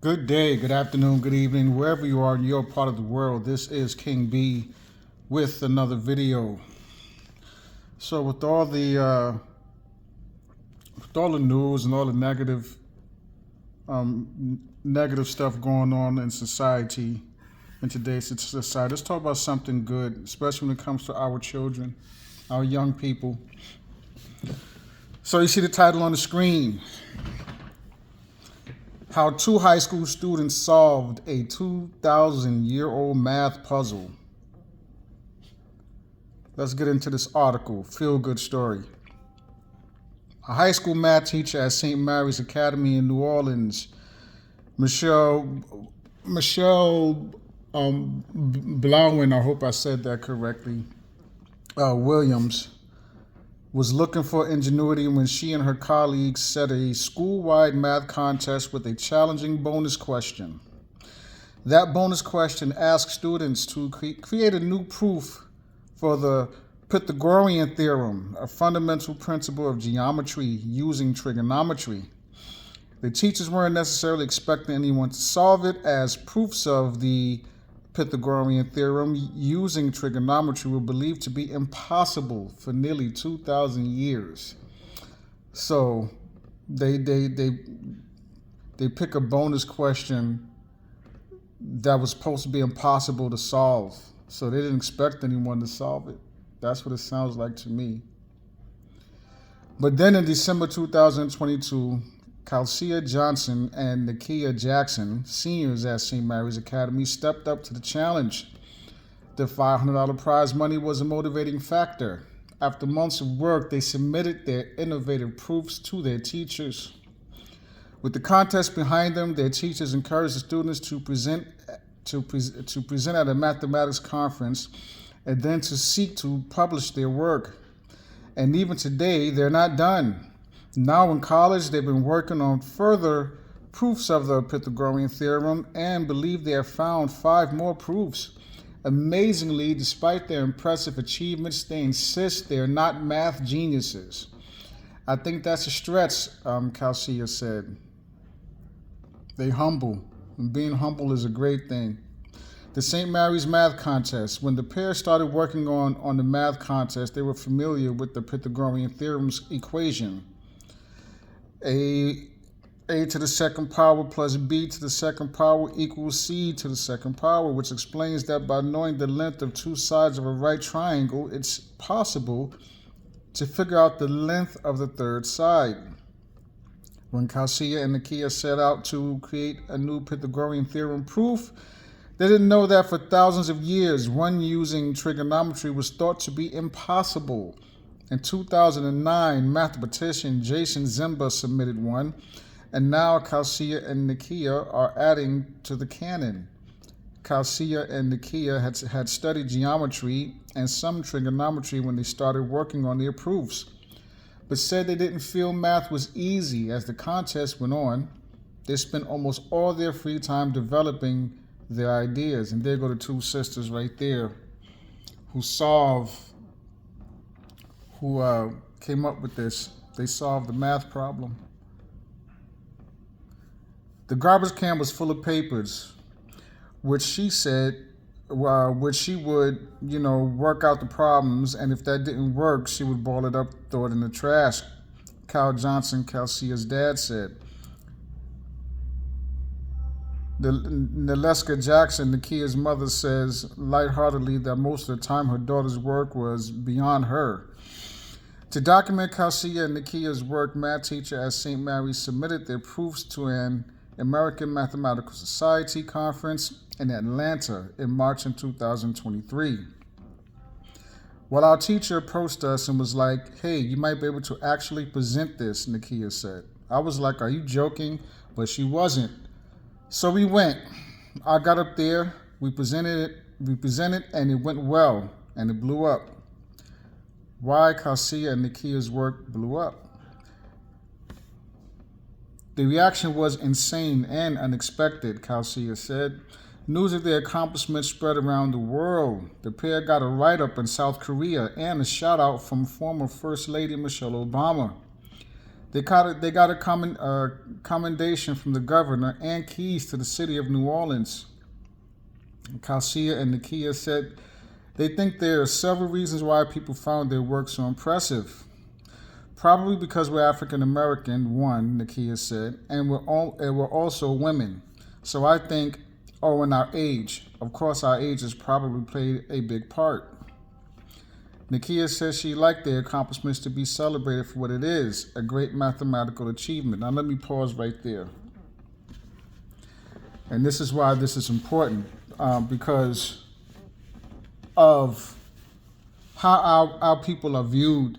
Good day, good afternoon, good evening, wherever you are in your part of the world. This is King B with another video. So, with all the news and all the negative stuff going on in society, in today's society, let's talk about something good, especially when it comes to our children, our young people. So, you see the title on the screen. How two high school students solved a 2,000-year-old math puzzle. Let's get into this article. Feel good story. A high school math teacher at St. Mary's Academy in New Orleans, Michelle Blauen, I hope I said that correctly, Williams, was looking for ingenuity when she and her colleagues set a school-wide math contest with a challenging bonus question. That bonus question asked students to create a new proof for the Pythagorean theorem, a fundamental principle of geometry using trigonometry. The teachers weren't necessarily expecting anyone to solve it, as proofs of the Pythagorean theorem using trigonometry were believed to be impossible for nearly 2,000 years. So they pick a bonus question that was supposed to be impossible to solve. So they didn't expect anyone to solve it. That's what it sounds like to me. But then in December 2022, Calcea Johnson and Calcea Jackson, seniors at St. Mary's Academy, stepped up to the challenge. The $500 prize money was a motivating factor. After months of work, they submitted their innovative proofs to their teachers. With the contest behind them, their teachers encouraged the students to present at a mathematics conference and then to seek to publish their work. And even today, they're not done. Now in college, they've been working on further proofs of the Pythagorean theorem and believe they have found 5 more proofs. Amazingly, despite their impressive achievements, they insist they are not math geniuses. I think that's a stretch, Calcea said. They humble, and being humble is a great thing. The St. Mary's Math Contest. When the pair started working on the math contest, they were familiar with the Pythagorean theorem's equation. A to the second power plus b to the second power equals c to the second power, which explains that by knowing the length of 2 sides of a right triangle, it's possible to figure out the length of the third side. When Calcea and Calcea set out to create a new Pythagorean theorem proof, they didn't know that for thousands of years, one using trigonometry was thought to be impossible. In 2009, mathematician Jason Zimba submitted one, and now Calcea and Calcea are adding to the canon. Calcea and Calcea had studied geometry and some trigonometry when they started working on their proofs, but said they didn't feel math was easy. As the contest went on, they spent almost all their free time developing their ideas. And there go the 2 sisters right there who came up with this. They solved the math problem. The garbage can was full of papers, which she said, which she would, work out the problems, and if that didn't work, she would ball it up, throw it in the trash. Calcea Johnson, Calcea's dad, said. Neleska Jackson, Nakia's mother, says lightheartedly that most of the time her daughter's work was beyond her. To document Calcea and Nakia's work, math teacher at St. Mary's submitted their proofs to an American Mathematical Society conference in Atlanta in March in 2023. Well, our teacher approached us and was like, "Hey, you might be able to actually present this," Nakia said. I was like, "Are you joking?" But she wasn't. So we went. I got up there, we presented, and it went well, and it blew up. Why Calcea and Nakia's work blew up? The reaction was insane and unexpected, Calcea said. News of their accomplishments spread around the world. The pair got a write-up in South Korea and a shout-out from former First Lady Michelle Obama. They got a commendation from the governor and keys to the city of New Orleans. Calcea and Nakia said they think there are several reasons why people found their work so impressive. Probably because we're African American, one, Nakia said, and we're also women. So I think, in our age. Of course, our age has probably played a big part. Nakia says she liked their accomplishments to be celebrated for what it is, a great mathematical achievement. Now let me pause right there. And this is why this is important, because of how our people are viewed,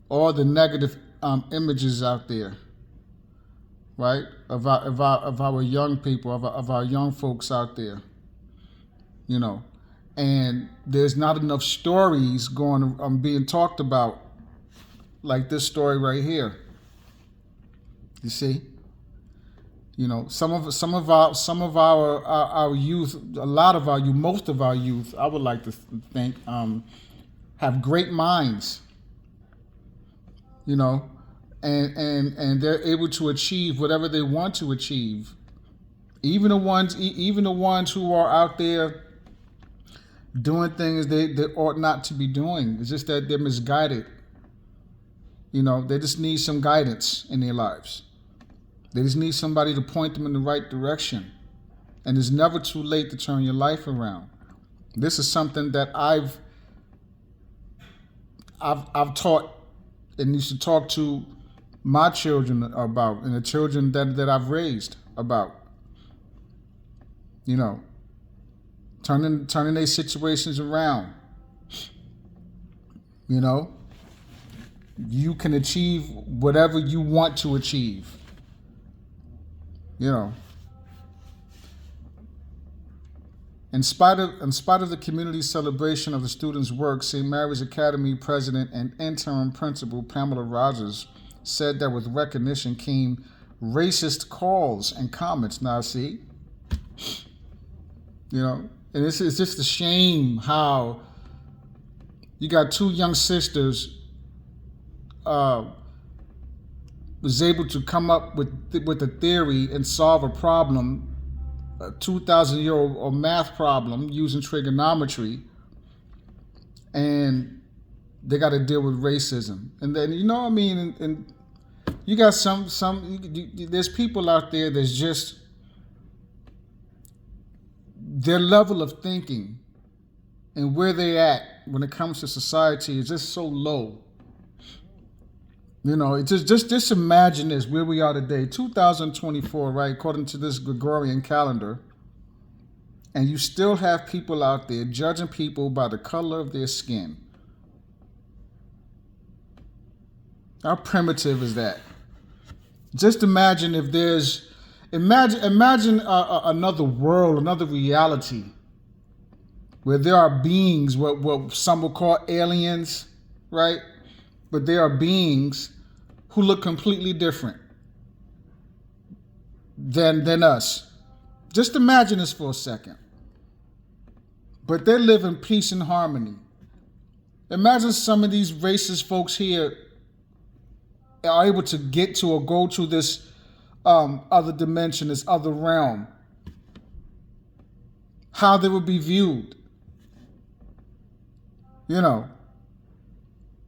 all the negative images out there, right? Of our young people, of our young folks out there, and there's not enough stories being talked about, like this story right here. You see, some of our youth, a lot of our youth, most of our youth, I would like to think, have great minds. And they're able to achieve whatever they want to achieve. Even the ones who are out there doing things they ought not to be doing. It's just that they're misguided. They just need some guidance in their lives. They just need somebody to point them in the right direction. And it's never too late to turn your life around. This is something that I've taught and used to talk to my children about, and the children that I've raised about. Turning their situations around. You can achieve whatever you want to achieve. In spite of the community celebration of the students' work, St. Mary's Academy president and interim principal Pamela Rogers said that with recognition came racist calls and comments. Now, see, and it's just a shame how you got two young sisters was able to come up with a theory and solve a problem, a 2,000-year-old math problem using trigonometry, and they got to deal with racism. And then and you got there's people out there that's just, their level of thinking and where they at when it comes to society is just so low. Just imagine this, where we are today, 2024, right, according to this Gregorian calendar, and you still have people out there judging people by the color of their skin. How primitive is that? Just imagine if there's, imagine another world, another reality, where there are beings, what some will call aliens, right? But there are beings who look completely different than us. Just imagine this for a second. But they live in peace and harmony. Imagine some of these racist folks here are able to get to or go to this other dimension, this other realm. How they would be viewed.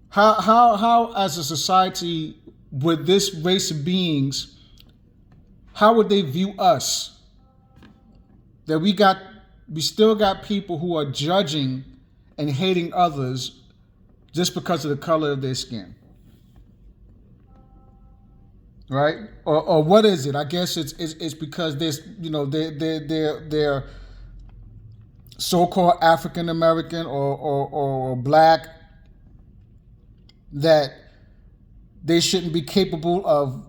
How as a society would this race of beings, how would they view us? That we still got people who are judging and hating others just because of the color of their skin. Right? Or what is it? I guess it's because there's, they're so-called African American or black, that they shouldn't be capable of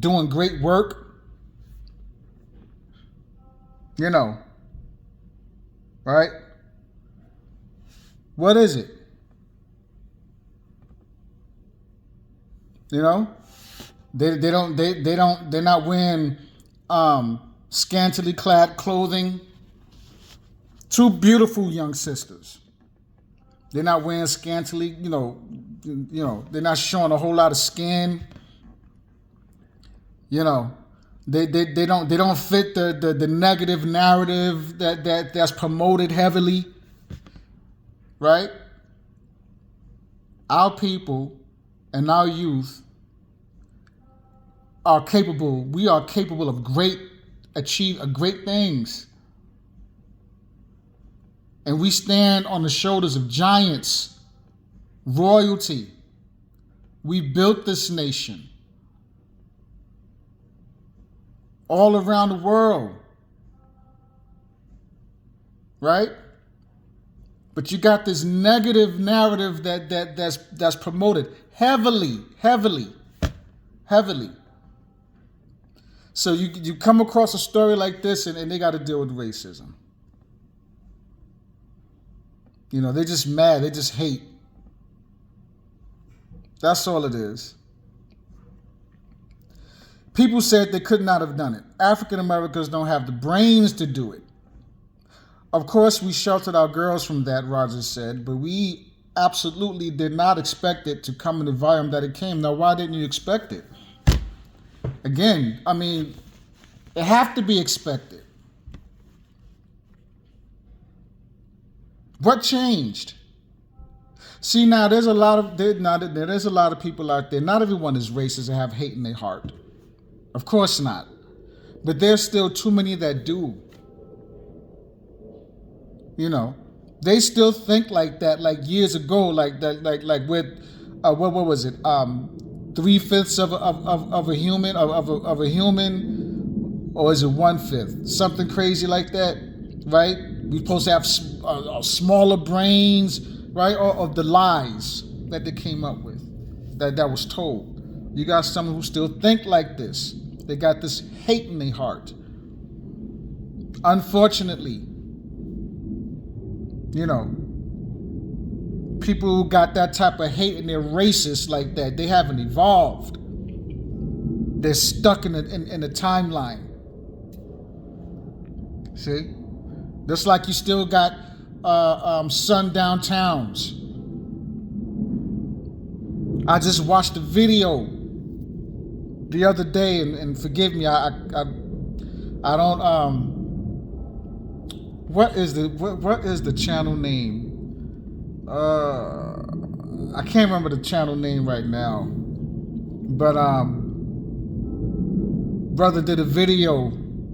doing great work. Right? What is it? They're not wearing scantily clad clothing. Two beautiful young sisters. They're not wearing scantily, they're not showing a whole lot of skin. You know, they don't fit the negative narrative that's promoted heavily, right? Our people and our youth are capable. We are capable of great things, and we stand on the shoulders of giants, royalty. We built this nation. All around the world, right? But you got this negative narrative that's promoted heavily. So you come across a story like this, and they got to deal with racism. They're just mad. They just hate. That's all it is. People said they could not have done it. African Americans don't have the brains to do it. Of course, we sheltered our girls from that, Rogers said, but we absolutely did not expect it to come in the volume that it came. Now, why didn't you expect it? Again, it have to be expected. What changed? See, now there's a lot of people out there. Not everyone is racist and have hate in their heart. Of course not. But there's still too many that do. They still think like that, like years ago, like that, like with what was it? 3/5 of a human, of a human, or is it 1/5? Something crazy like that, right? We're supposed to have smaller brains, right? Or of the lies that they came up with, that was told. You got someone who still think like this. They got this hate in their heart. Unfortunately, people who got that type of hate and they're racist like that, they haven't evolved. They're stuck in a timeline. See? Just like you still got sundown towns. I just watched a video the other day, and forgive me, I don't what is the channel name? I can't remember the channel name right now, but brother did a video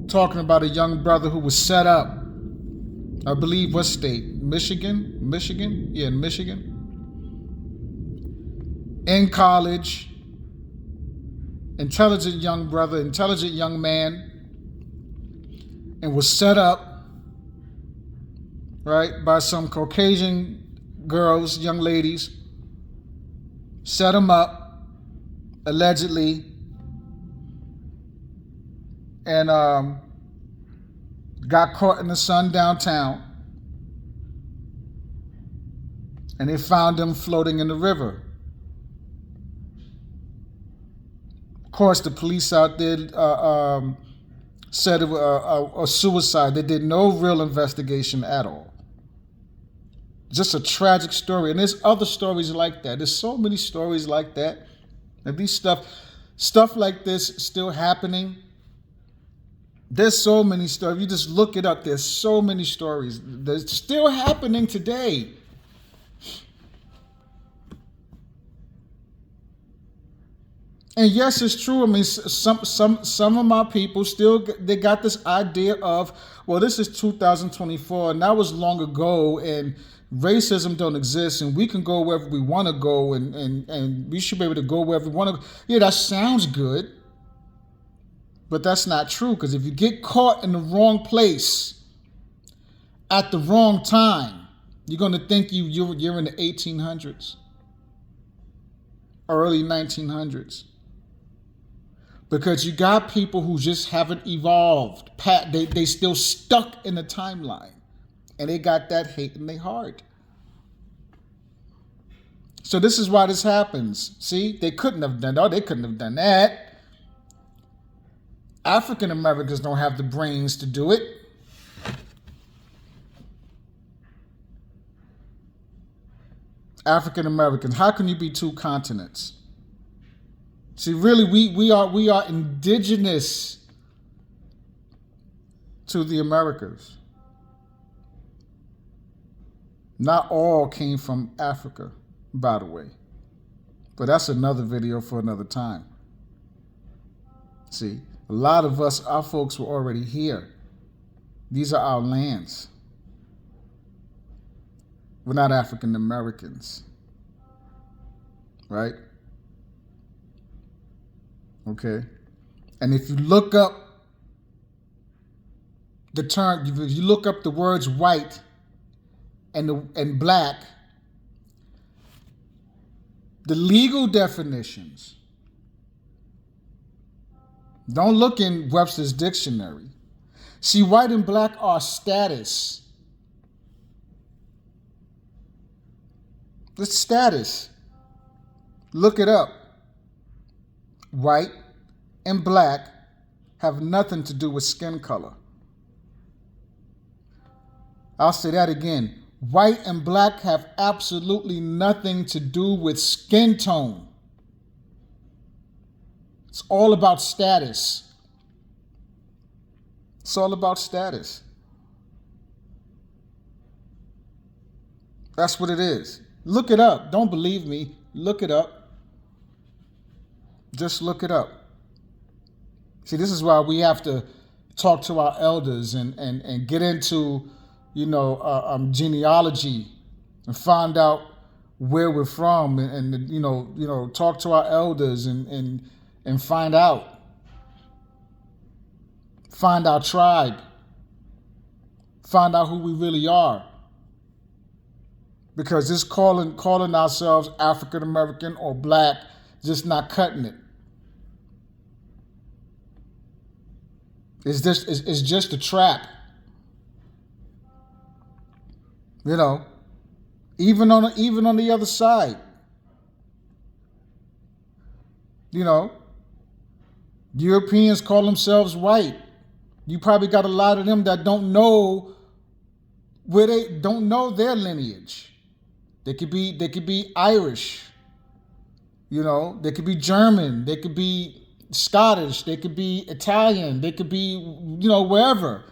talking about a young brother who was set up. I believe what state? Michigan? Yeah, in Michigan. In college. Intelligent young brother, intelligent young man, and was set up, right, by some Caucasian girls, young ladies, set him up, allegedly, and got caught in the sun downtown, and they found him floating in the river. Of course, the police out there said it was a suicide. They did no real investigation at all. Just a tragic story. And there's other stories like that. There's so many stories like that. And these stuff like this is still happening. There's so many stories. You just look it up. There's so many stories. They're still happening today. And yes, it's true. Some of my people they got this idea of, well, this is 2024, and that was long ago, and racism don't exist, and we can go wherever we want to go, and we should be able to go wherever we want to go. Yeah, that sounds good, but that's not true, because if you get caught in the wrong place at the wrong time, you're going to think you're in the 1800s, early 1900s. Because you got people who just haven't evolved. They still stuck in the timeline. And they got that hate in their heart. So this is why this happens. See, they couldn't have done that. African Americans don't have the brains to do it. African Americans. How can you be two continents? See, really, we are indigenous to the Americas. Not all came from Africa, by the way. But that's another video for another time. See, a lot of us, our folks were already here. These are our lands. We're not African Americans. Right? Okay? And if you look up the term, if you look up the words white and black, the legal definitions, don't look in Webster's dictionary. See, white and black are status. It's status. Look it up. White and black have nothing to do with skin color. I'll say that again. White and black have absolutely nothing to do with skin tone. It's all about status. It's all about status. That's what it is. Look it up. Don't believe me. Look it up. Just look it up. See, this is why we have to talk to our elders and get into, genealogy and find out where we're from and talk to our elders and find out. Find our tribe. Find out who we really are. Because this calling ourselves African American or black, just not cutting it. It's just a trap. Even on the other side. Europeans call themselves white. You probably got a lot of them that don't know their lineage. They could be Irish. They could be German. They could be Scottish. They could be Italian. They could be, wherever.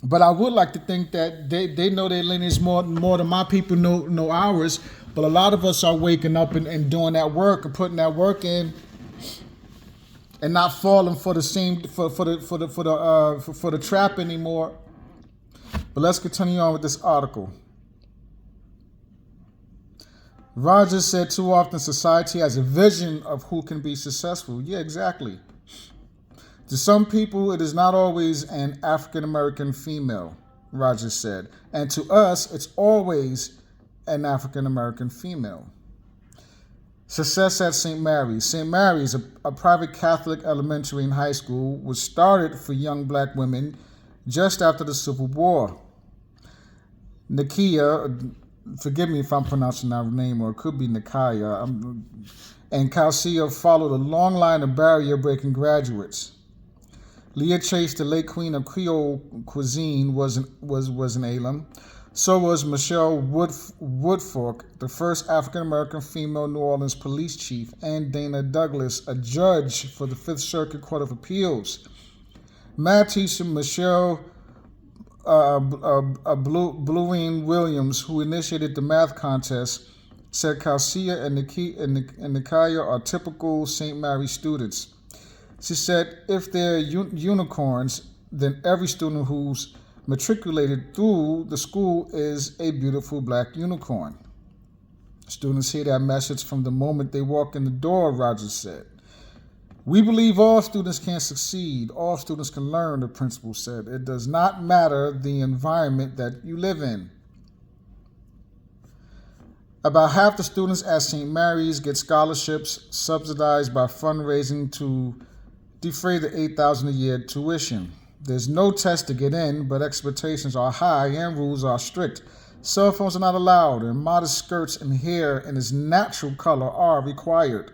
But I would like to think that they know their lineage more than my people know ours. But a lot of us are waking up and doing that work and putting that work in, and not falling for the same for the trap anymore. But let's continue on with this article. Rogers said too often society has a vision of who can be successful. Yeah, exactly. To some people, it is not always an African American female, Rogers said. And to us, it's always an African American female. Success at St. Mary's. St. Mary's, a private Catholic elementary and high school, was started for young black women just after the Civil War. Nakia, forgive me if I'm pronouncing that name, or it could be Nikaya, and Calcea followed a long line of barrier-breaking graduates. Leah Chase, the late queen of Creole cuisine, was an alum. So was Michelle Woodfork, the first African-American female New Orleans police chief, and Dana Douglas, a judge for the Fifth Circuit Court of Appeals. Math teacher Michelle Blueween Williams, who initiated the math contest, said Calcea and Nikaya are typical St. Mary students. She said, if they're unicorns, then every student who's matriculated through the school is a beautiful black unicorn. Students hear that message from the moment they walk in the door, Rogers said. We believe all students can succeed. All students can learn, the principal said. It does not matter the environment that you live in. About half the students at St. Mary's get scholarships subsidized by fundraising to defray the $8,000 a year tuition. There's no test to get in, but expectations are high and rules are strict. Cell phones are not allowed, and modest skirts and hair in its natural color are required.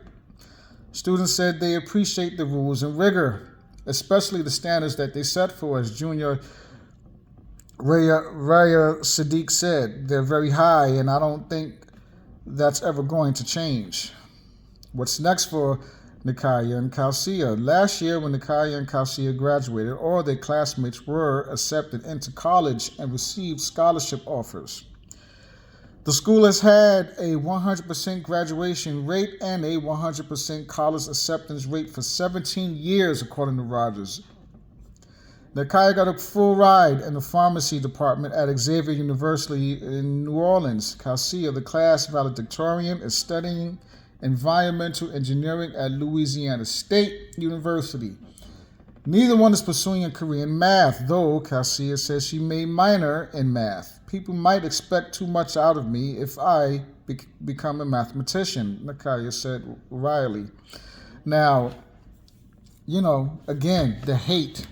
Students said they appreciate the rules and rigor, especially the standards that they set for us. Junior Raya Sadiq said, they're very high, and I don't think that's ever going to change. What's next for Nakia and Calcea? Last year, when Nakia and Calcea graduated, all their classmates were accepted into college and received scholarship offers. The school has had a 100% graduation rate and a 100% college acceptance rate for 17 years, according to Rogers. Nakia got a full ride in the pharmacy department at Xavier University in New Orleans. Calcea, the class valedictorian, is studying environmental engineering at Louisiana State University. Neither one is pursuing a career in math, though Calcea says she may minor in math. People might expect too much out of me if I become a mathematician, Nakia said wryly. Now, again, the hate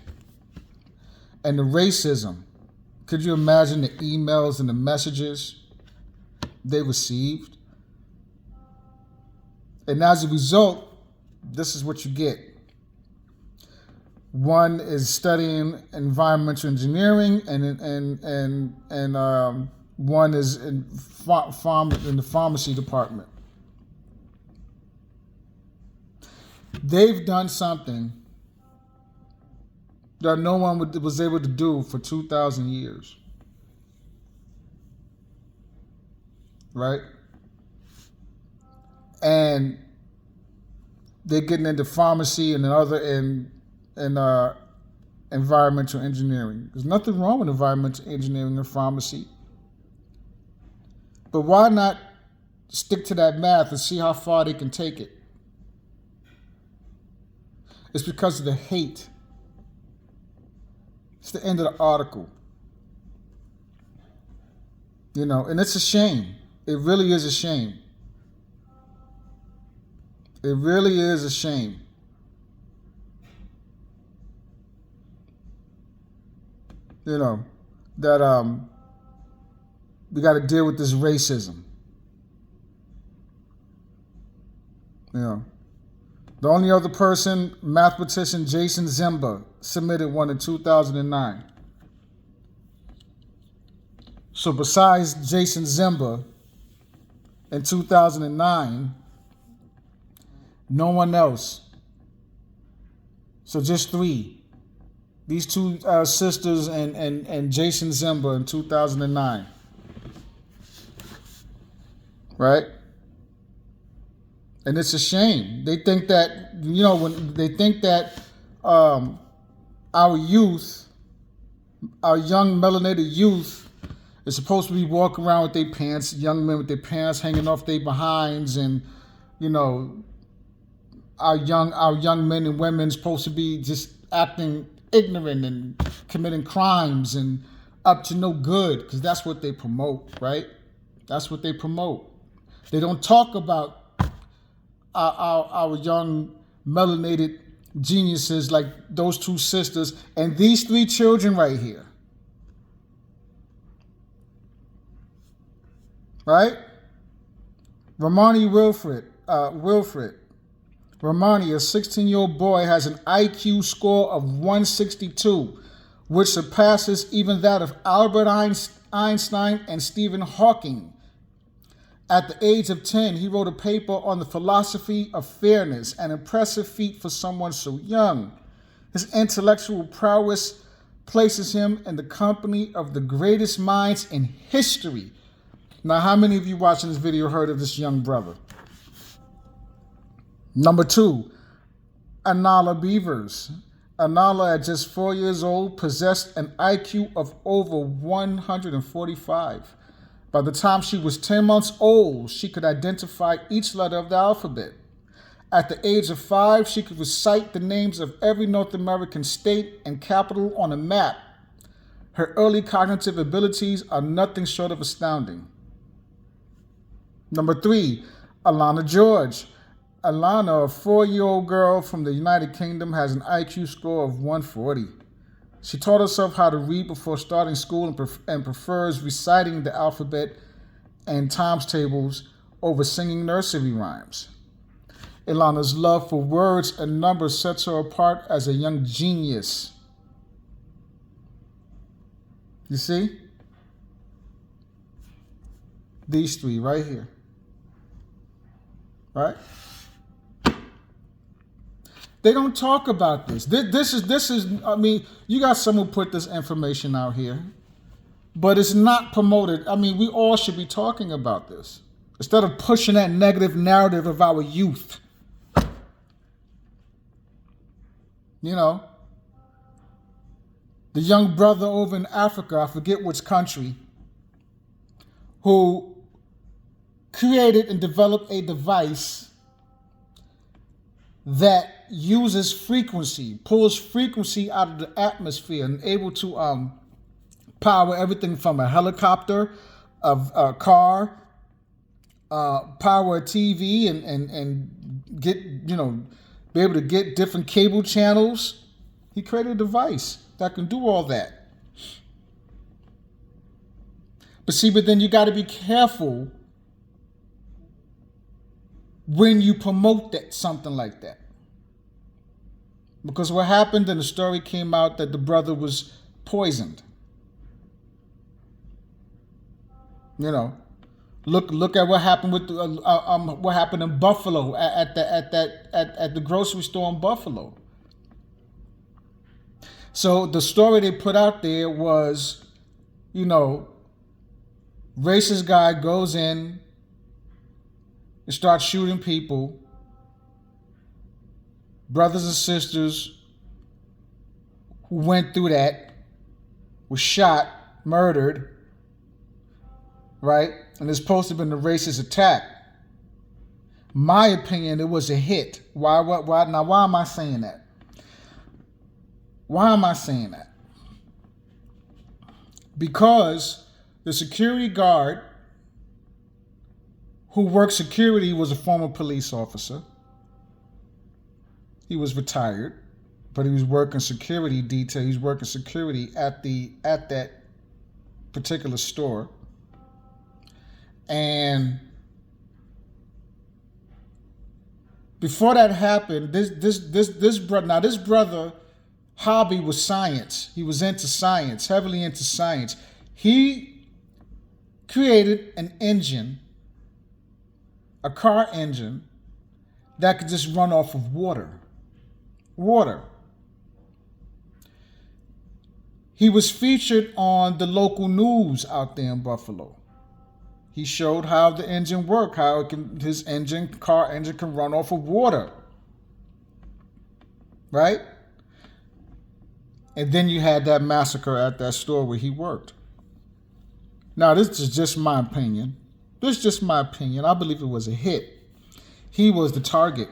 and the racism. Could you imagine the emails and the messages they received? And as a result, this is what you get. One is studying environmental engineering, and one is in the pharmacy department. They've done something that no one was able to do for 2,000 years. Right? And they're getting into pharmacy and environmental engineering. There's nothing wrong with environmental engineering and pharmacy. But why not stick to that math and see how far they can take it? It's because of the hate. It's the end of the article. And it's a shame. It really is a shame. It really is a shame. That we got to deal with this racism. The only other person, mathematician Jason Zimba, submitted one in 2009. So besides Jason Zimba, in 2009, no one else. So just three. These two sisters and Jason Zimba in 2009. Right? And it's a shame. They think that, when they think that our youth, our young melanated youth, is supposed to be walking around with their pants, young men with their pants hanging off their behinds, and, our young men and women supposed to be just acting ignorant and committing crimes and up to no good, because that's what they promote, right? That's what they promote. They don't talk about our young melanated geniuses like those two sisters and these three children right here. Right? Romani Wilfred. Romani, a 16-year-old boy, has an IQ score of 162, which surpasses even that of Albert Einstein and Stephen Hawking. At the age of 10, he wrote a paper on the philosophy of fairness, an impressive feat for someone so young. His intellectual prowess places him in the company of the greatest minds in history. Now, how many of you watching this video heard of this young brother? Number 2, Anala Beavers. Anala, at just 4 years old, possessed an IQ of over 145. By the time she was 10 months old, she could identify each letter of the alphabet. At the age of 5, she could recite the names of every North American state and capital on a map. Her early cognitive abilities are nothing short of astounding. Number 3, Alana George. Alana, a 4-year-old girl from the United Kingdom, has an IQ score of 140. She taught herself how to read before starting school and prefers reciting the alphabet and times tables over singing nursery rhymes. Alana's love for words and numbers sets her apart as a young genius. You see? These three right here. Right? They don't talk about this. This is, I mean, you got someone who put this information out here, but it's not promoted. I mean, we all should be talking about this instead of pushing that negative narrative of our youth. You know, the young brother over in Africa, I forget which country, who created and developed a device that uses frequency, pulls frequency out of the atmosphere and able to power everything from a helicopter, a car, power a TV and get, you know, be able to get different cable channels. He created a device that can do all that. But then you got to be careful when you promote that, something like that. Because what happened, and the story came out that the brother was poisoned. You know, look at what happened with what happened in Buffalo at the grocery store in Buffalo. So the story they put out there was, you know, racist guy goes in and starts shooting people. Brothers and sisters who went through that were shot, murdered, right? And it's supposed to have been a racist attack. My opinion, it was a hit. Why? Now, why am I saying that? Why am I saying that? Because the security guard who worked security was a former police officer. He was retired, but he was working security detail. He was working security at that particular store. And before that happened, this brother hobby was science. He was into science, heavily into science. He created an engine, a car engine, that could just run off of water. He was featured on the local news out there in Buffalo. He showed how the engine worked, how his car engine can run off of water. Right? And then you had that massacre at that store where he worked. Now, this is just my opinion. I believe it was a hit. He was the target.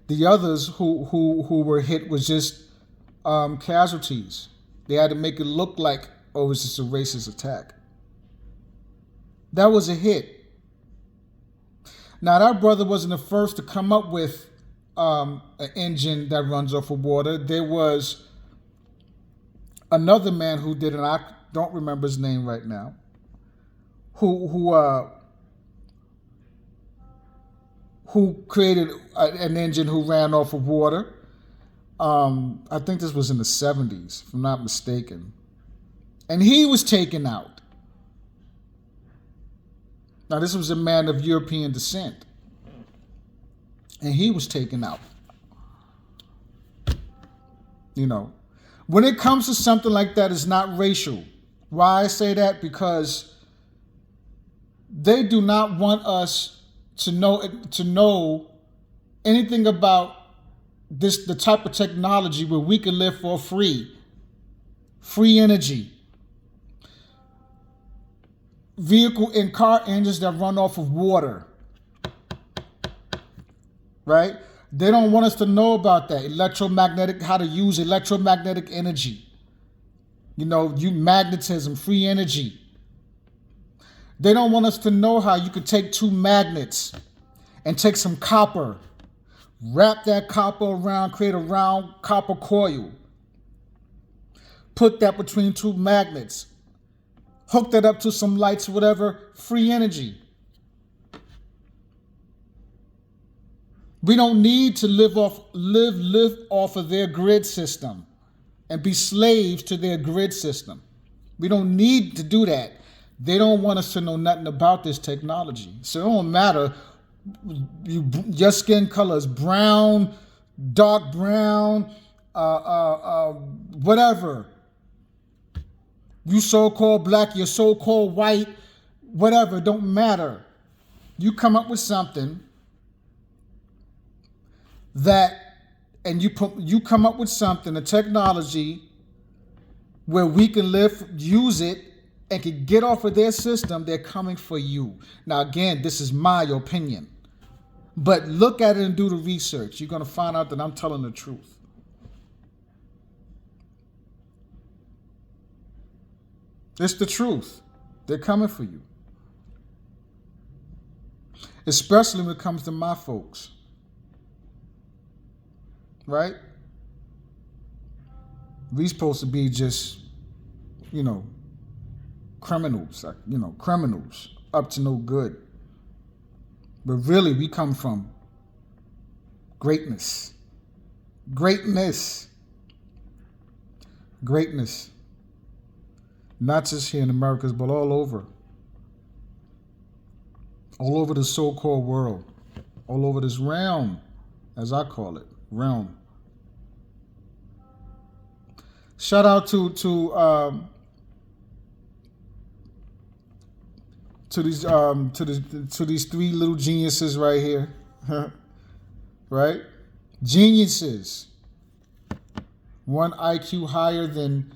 The others who were hit was just casualties. They had to make it look like, oh, it was just a racist attack. That was a hit. Now, that brother wasn't the first to come up with an engine that runs off of water. There was another man who did it, and I don't remember his name right now, who created an engine who ran off of water. I think this was in the 70s, if I'm not mistaken. And he was taken out. Now, this was a man of European descent. And he was taken out. You know, when it comes to something like that, it's not racial. Why I say that? Because they do not want us to know anything about the type of technology where we can live for free energy, vehicle and car engines that run off of water, right? They don't want us to know about that how to use electromagnetic energy, magnetism, free energy. They don't want us to know how you could take two magnets and take some copper, wrap that copper around, create a round copper coil, put that between two magnets, hook that up to some lights, whatever, free energy. We don't need to live off of their grid system. and be slaves to their grid system. We don't need to do that. They don't want us to know nothing about this technology. So it don't matter. Your skin color is brown, dark brown, whatever. You so-called black, you're so-called white, whatever, don't matter. You come up with something you come up with something, a technology where we can use it and can get off of their system, they're coming for you. Now, again, this is my opinion. But look at it and do the research. You're going to find out that I'm telling the truth. It's the truth. They're coming for you. Especially when it comes to my folks. Right? We supposed to be just, criminals, criminals up to no good. But really, we come from greatness. Greatness. Greatness. Not just here in America, but all over. All over the so-called world. All over this realm, as I call it, realm. Shout out to these three little geniuses right here. Right? Geniuses. One IQ higher than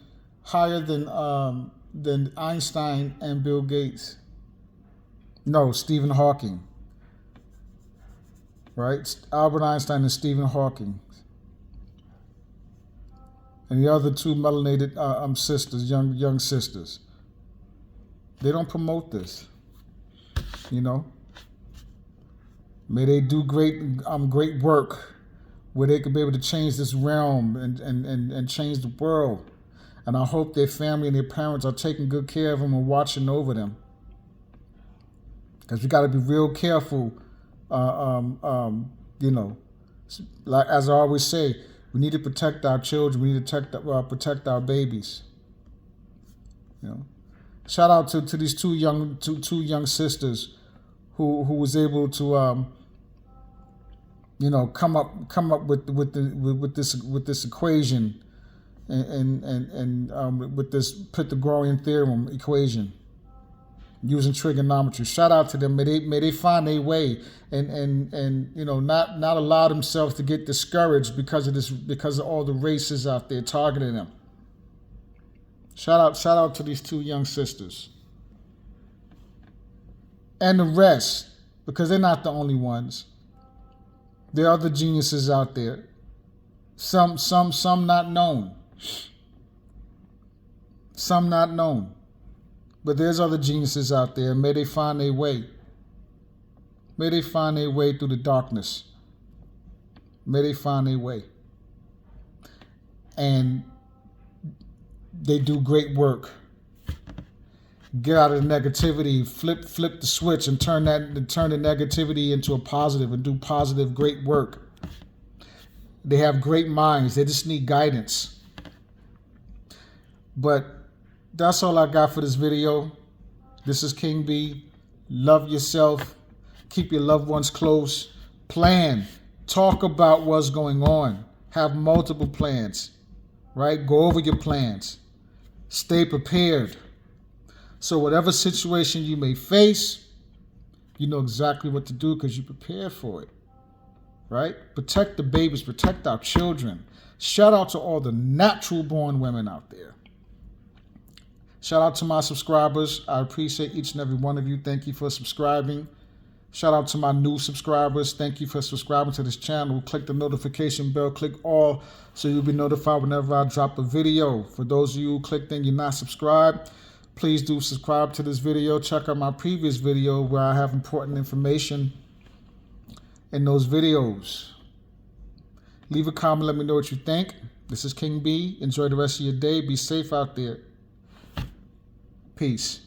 Einstein and Bill Gates. No, Stephen Hawking. Right? Albert Einstein and Stephen Hawking. And the other two melanated sisters, young sisters. They don't promote this. May they do great work where they could be able to change this realm and change the world. And I hope their family and their parents are taking good care of them and watching over them. Because we got to be real careful, like as I always say, we need to protect our children. We need to protect our babies. Shout out to these two young sisters who was able to come up with this equation and with this Pythagorean theorem equation using trigonometry. Shout out to them. May they find their way and not allow themselves to get discouraged because of all the races out there targeting them. Shout out to these two young sisters. And the rest, because they're not the only ones. There are other geniuses out there. Some not known. Some not known. But there's other geniuses out there. May they find their way. May they find their way through the darkness. May they find their way. And they do great work. Get out of the negativity, flip the switch and turn the negativity into a positive and do positive, great work. They have great minds. They just need guidance. But that's all I got for this video. This is King B. Love yourself. Keep your loved ones close. Plan. Talk about what's going on. Have multiple plans. Right? Go over your plans. Stay prepared. So whatever situation you may face, you know exactly what to do because you prepared for it. Right? Protect the babies. Protect our children. Shout out to all the natural born women out there. Shout out to my subscribers. I appreciate each and every one of you. Thank you for subscribing. Shout out to my new subscribers. Thank you for subscribing to this channel. Click the notification bell. Click all so you'll be notified whenever I drop a video. For those of you who clicked and you're not subscribed, please do subscribe to this video. Check out my previous video where I have important information in those videos. Leave a comment. Let me know what you think. This is King B. Enjoy the rest of your day. Be safe out there. Peace.